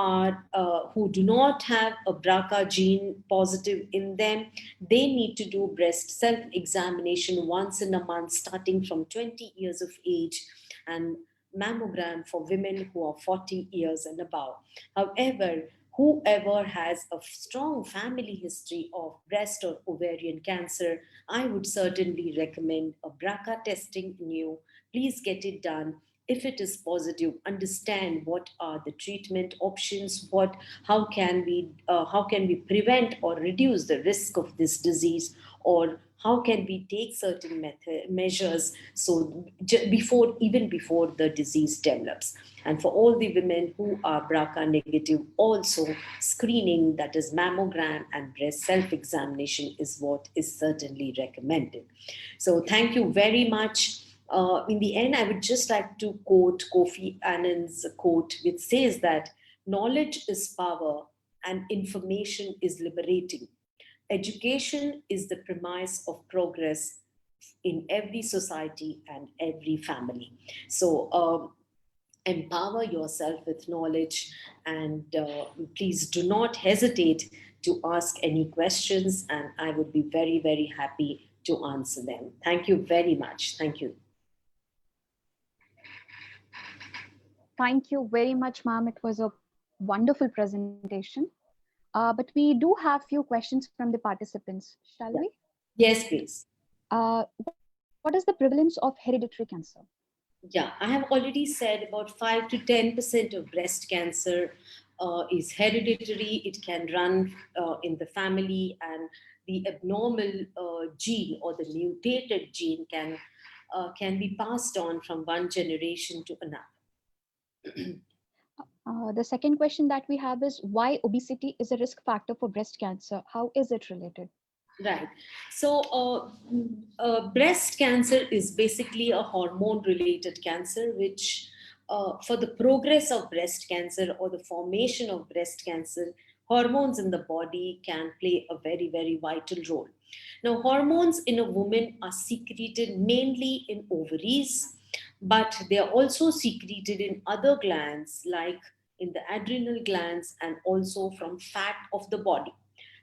do not have a BRCA gene positive in them, they need to do breast self-examination once in a month, starting from 20 years of age, and mammogram for women who are 40 years and above. However, whoever has a strong family history of breast or ovarian cancer, I would certainly recommend a BRCA testing in you. Please get it done. If it is positive, understand what are the treatment options, how can we prevent or reduce the risk of this disease, or how can we take certain measures so before the disease develops. And for all the women who are BRCA negative, also screening, that is mammogram and breast self-examination, is what is certainly recommended. So thank you very much. In the end, I would just like to quote Kofi Annan's quote, which says that knowledge is power and information is liberating. Education is the premise of progress in every society and every family. So empower yourself with knowledge, and please do not hesitate to ask any questions, and I would be very happy to answer them. Thank you very much. Thank you.
Thank you very much, ma'am. It was a wonderful presentation. But we do have few questions from the participants, shall we?
Yes, please.
One what is the prevalence of hereditary cancer?
Yeah, I have already said about 5 to 10% of breast cancer is hereditary. It can run in the family, and the abnormal gene or the mutated gene can be passed on from one generation to another.
The second question that we have is why obesity is a risk factor for breast cancer? How is it related?
Right. So, breast cancer is basically a hormone related cancer, which, for the progress of breast cancer or the formation of breast cancer, hormones in the body can play a very, very vital role. Now, hormones in a woman are secreted mainly in ovaries, but they are also secreted in other glands like in the adrenal glands and also from fat of the body.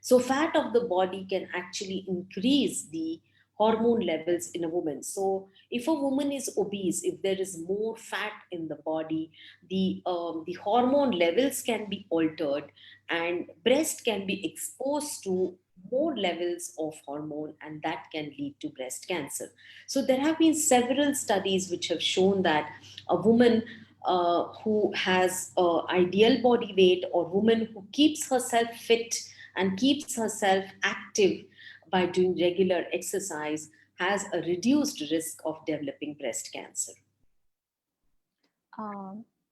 So, fat of the body can actually increase the hormone levels in a woman. So, if a woman is obese, if there is more fat in the body, the hormone levels can be altered, and breast can be exposed to more levels of hormone, and that can lead to breast cancer. So, there have been several studies which have shown that a woman who has ideal body weight, or woman who keeps herself fit and keeps herself active by doing regular exercise has a reduced risk of developing breast cancer.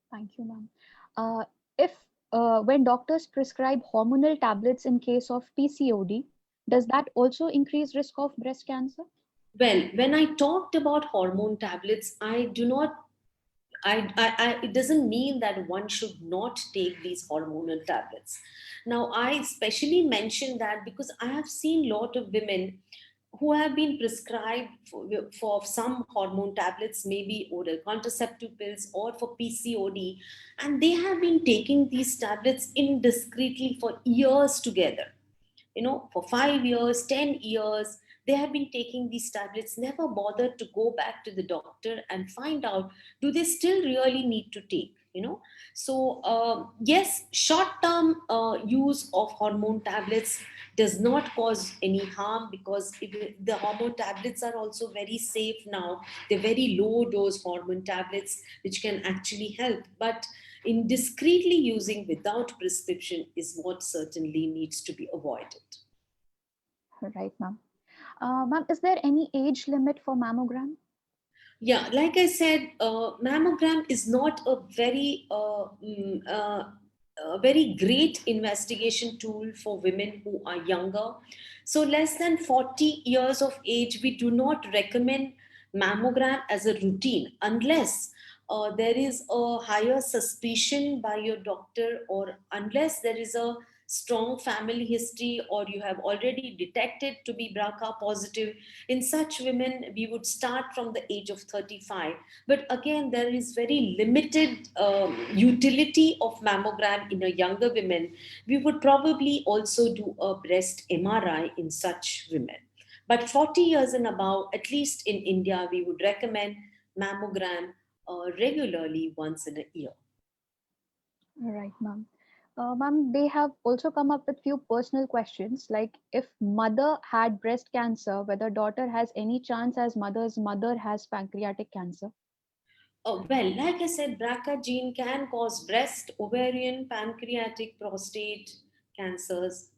Thank you, ma'am. If when doctors prescribe hormonal tablets in case of PCOD, does that also increase risk of breast cancer?
Well, when I talked about hormone tablets, I do not it doesn't mean that one should not take these hormonal tablets. Now, I especially mention that because I have seen a lot of women who have been prescribed for some hormone tablets, maybe oral contraceptive pills or for PCOD, and they have been taking these tablets indiscreetly for years together. For 5 years, 10 years, they have been taking these tablets, never bothered to go back to the doctor and find out, do they still really need to take. So, yes, short term use of hormone tablets does not cause any harm, because the hormone tablets are also very safe now. They're very low dose hormone tablets which can actually help, but indiscreetly using without prescription is what certainly needs to be avoided.
Right, ma'am. Ma'am, is there any age limit for mammogram?
Yeah, like I said, mammogram is not a very great investigation tool for women who are younger. So, less than 40 years of age, we do not recommend mammogram as a routine unless there is a higher suspicion by your doctor, or unless there is a strong family history, or you have already detected to be BRCA positive. In such women, we would start from the age of 35. But again, there is very limited utility of mammogram in a younger women. We would probably also do a breast MRI in such women. But 40 years and above, at least in India, we would recommend mammogram regularly once in a year.
Right, ma'am. Ma'am, they have also come up with few personal questions like if mother had breast cancer, whether daughter has any chance as mother's mother has pancreatic cancer.
Oh, well, like I said, BRCA gene can cause breast, ovarian, pancreatic, prostate cancers,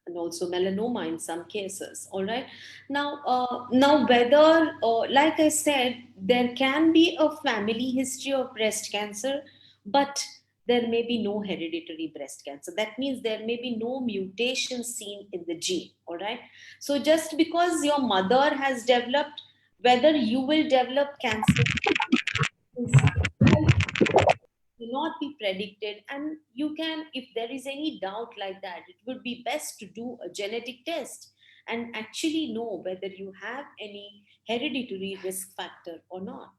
and also melanoma in some cases. All right. Now whether, like I said, there can be a family history of breast cancer, but there may be no hereditary breast cancer. That means there may be no mutation seen in the gene. All right. So just because your mother has developed, whether you will develop cancer cannot be predicted, and you can, if there is any doubt like that, it would be best to do a genetic test and actually know whether you have any hereditary risk factor or not.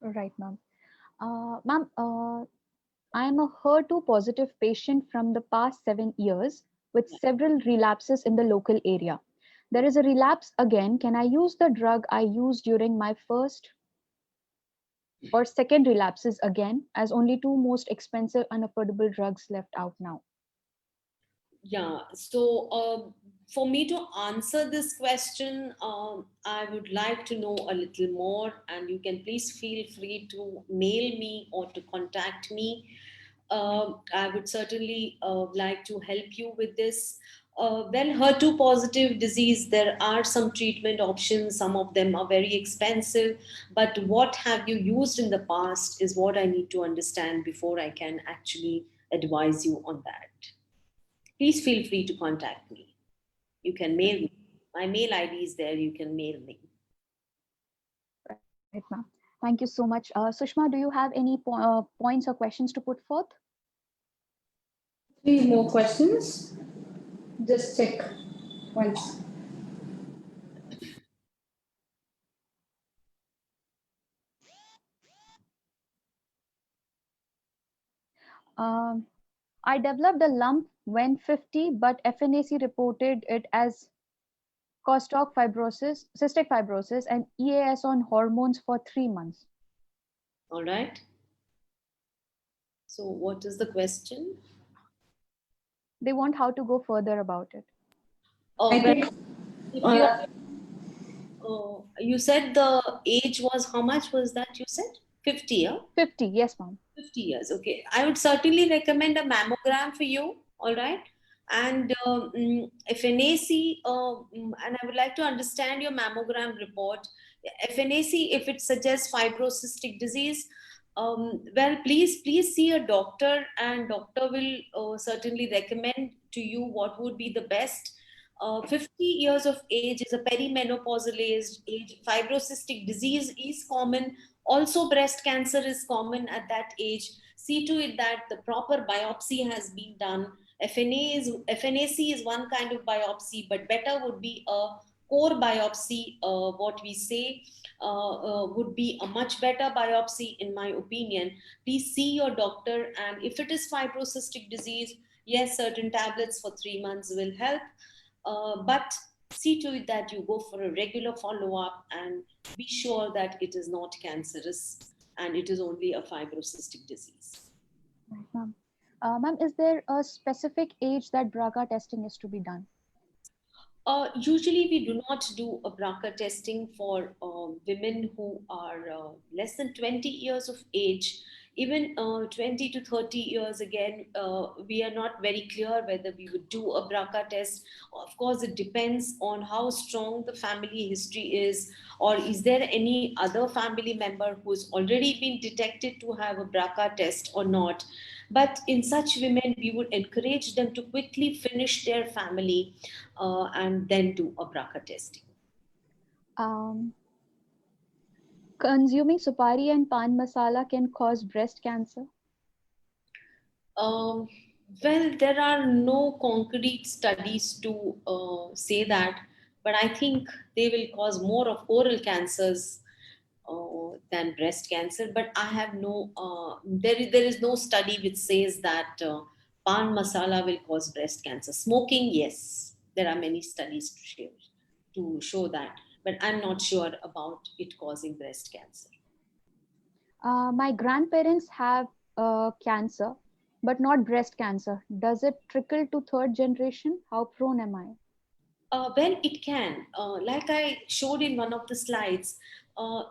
Right, ma'am. Ma'am, I am a HER2 positive patient from the past 7 years with several relapses in the local area. There is a relapse again. Can I use the drug I used during my first or second relapses again, as only two most expensive unaffordable drugs left out now?
Yeah, so For me to answer this question, I would like to know a little more, and you can please feel free to mail me or to contact me. I would certainly like to help you with this. Well, HER2 positive disease, there are some treatment options. Some of them are very expensive. But what have you used in the past is what I need to understand before I can actually advise you on that. Please feel free to contact me. You can mail me. My mail ID is there. You can mail me.
Right, ma'am. Thank you so much. Sushma, do you have any points or questions to put forth?
3 more questions. Just check once.
I developed a lump when 50, but FNAC reported it as cystic fibrosis, and EAS on hormones for 3 months.
All right. So, what is the question?
They want how to go further about it.
Oh,
I
well,
think,
if you said the age was, how much was that you said? 50, yeah?
50, yes, ma'am.
50 years, okay. I would certainly recommend a mammogram for you, all right? And FNAC, and I would like to understand your mammogram report. FNAC, if it suggests fibrocystic disease, well, please see a doctor, and doctor will certainly recommend to you what would be the best. 50 years of age is a perimenopausal age. Fibrocystic disease is common. Also, breast cancer is common at that age. See to it that the proper biopsy has been done. FNAC is one kind of biopsy, but better would be a core biopsy. What we say would be a much better biopsy, in my opinion. Please see your doctor, and if it is fibrocystic disease, yes, certain tablets for 3 months will help. But see to it that you go for a regular follow-up and be sure that it is not cancerous and it is only a fibrocystic disease.
Right, ma'am. Ma'am, is there a specific age that BRCA testing is to be done?
Usually we do not do a BRCA testing for women who are less than 20 years of age. Even 20 to 30 years, again, we are not very clear whether we would do a BRCA test. Of course, it depends on how strong the family history is, or is there any other family member who's already been detected to have a BRCA test or not. But in such women, we would encourage them to quickly finish their family and then do a BRCA testing.
Consuming supari and pan masala can cause breast cancer?
Well, there are no concrete studies to say that, but I think they will cause more of oral cancers than breast cancer. But I have no, there is no study which says that pan masala will cause breast cancer. Smoking, yes, there are many studies to show that, but I'm not sure about it causing breast cancer.
My grandparents have cancer, but not breast cancer. Does it trickle to third generation? How prone am I?
Well, it can. Like I showed in one of the slides,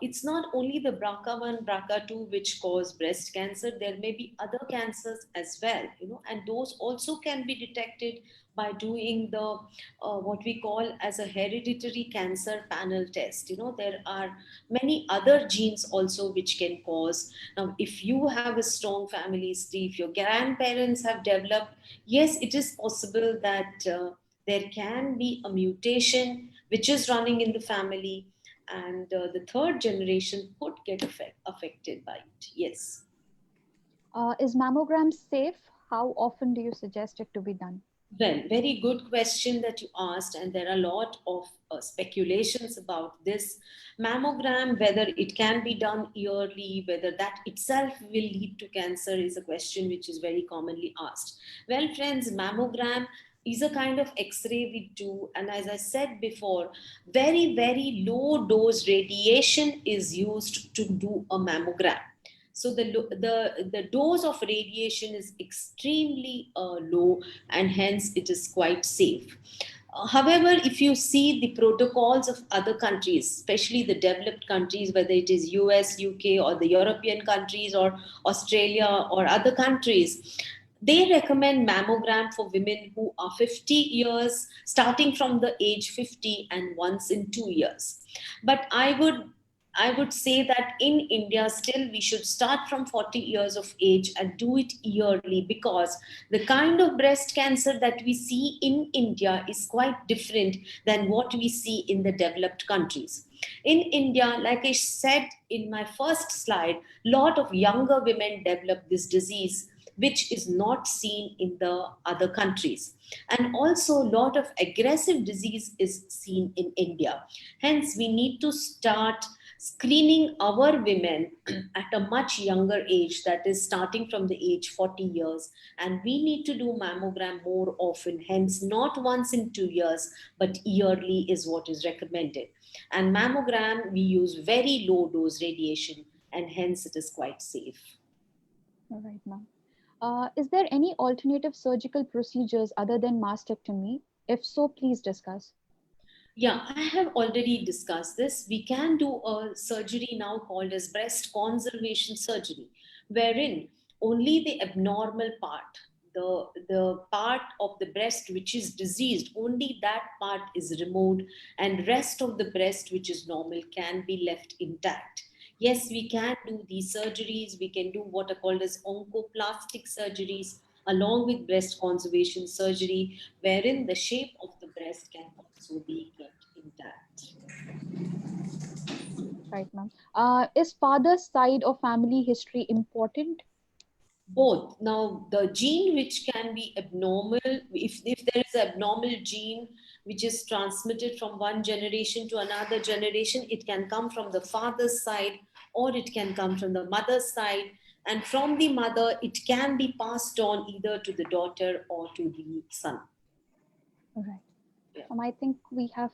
it's not only the BRCA1, BRCA2 which cause breast cancer. There may be other cancers as well, and those also can be detected by doing the what we call as a hereditary cancer panel test. There are many other genes also which can cause. Now, if you have a strong family history, if your grandparents have developed, yes, it is possible that there can be a mutation which is running in the family, and the third generation could get affected by it. Yes.
Is mammogram safe? How often do you suggest it to be done?
Well, very good question that you asked, and there are a lot of speculations about this. Mammogram, whether it can be done yearly, whether that itself will lead to cancer, is a question which is very commonly asked. Well, friends, mammogram is a kind of X-ray we do, and as I said before, very, very low dose radiation is used to do a mammogram. So the dose of radiation is extremely low, and hence it is quite safe. However, if you see the protocols of other countries, especially the developed countries, whether it is US, UK, or the European countries, or Australia, or other countries, they recommend mammogram for women who are 50 years, starting from the age 50 and once in 2 years. But I would say that in India, still we should start from 40 years of age and do it yearly, because the kind of breast cancer that we see in India is quite different than what we see in the developed countries. In India, like I said in my first slide, a lot of younger women develop this disease, which is not seen in the other countries. And also, a lot of aggressive disease is seen in India. Hence, we need to start screening our women at a much younger age, that is starting from the age 40 years. And we need to do mammogram more often, hence not once in 2 years, but yearly is what is recommended. And mammogram, we use very low dose radiation, and hence it is quite safe.
All right, ma'am. Is there any alternative surgical procedures other than mastectomy? If so, please discuss.
Yeah, I have already discussed this. We can do a surgery now called as breast conservation surgery, wherein only the abnormal part, the part of the breast which is diseased, only that part is removed, and rest of the breast which is normal can be left intact. Yes, we can do these surgeries. We can do what are called as oncoplastic surgeries along with breast conservation surgery, wherein the shape of the breast can also be kept intact.
Right, ma'am. Is father's side of family history important?
Both. Now, the gene which can be abnormal, if there is an abnormal gene which is transmitted from one generation to another generation, it can come from the father's side or it can come from the mother's side. And from the mother, it can be passed on either to the daughter or to the son.
All right.
Yeah.
I think we have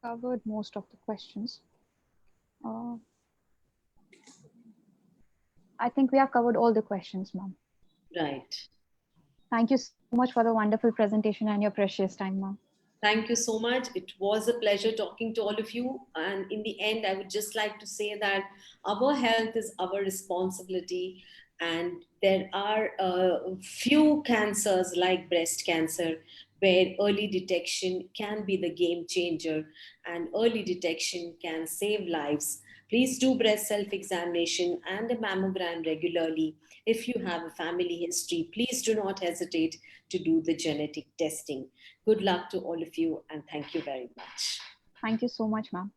covered most of the questions. I think we have covered all the questions, ma'am.
Right.
Thank you so much for the wonderful presentation and your precious time, ma'am.
Thank you so much. It was a pleasure talking to all of you. And in the end, I would just like to say that our health is our responsibility. And there are few cancers like breast cancer where early detection can be the game changer, and early detection can save lives. Please do breast self examination and a mammogram regularly. If you have a family history, please do not hesitate to do the genetic testing. Good luck to all of you, and thank you very much.
Thank you so much, ma'am.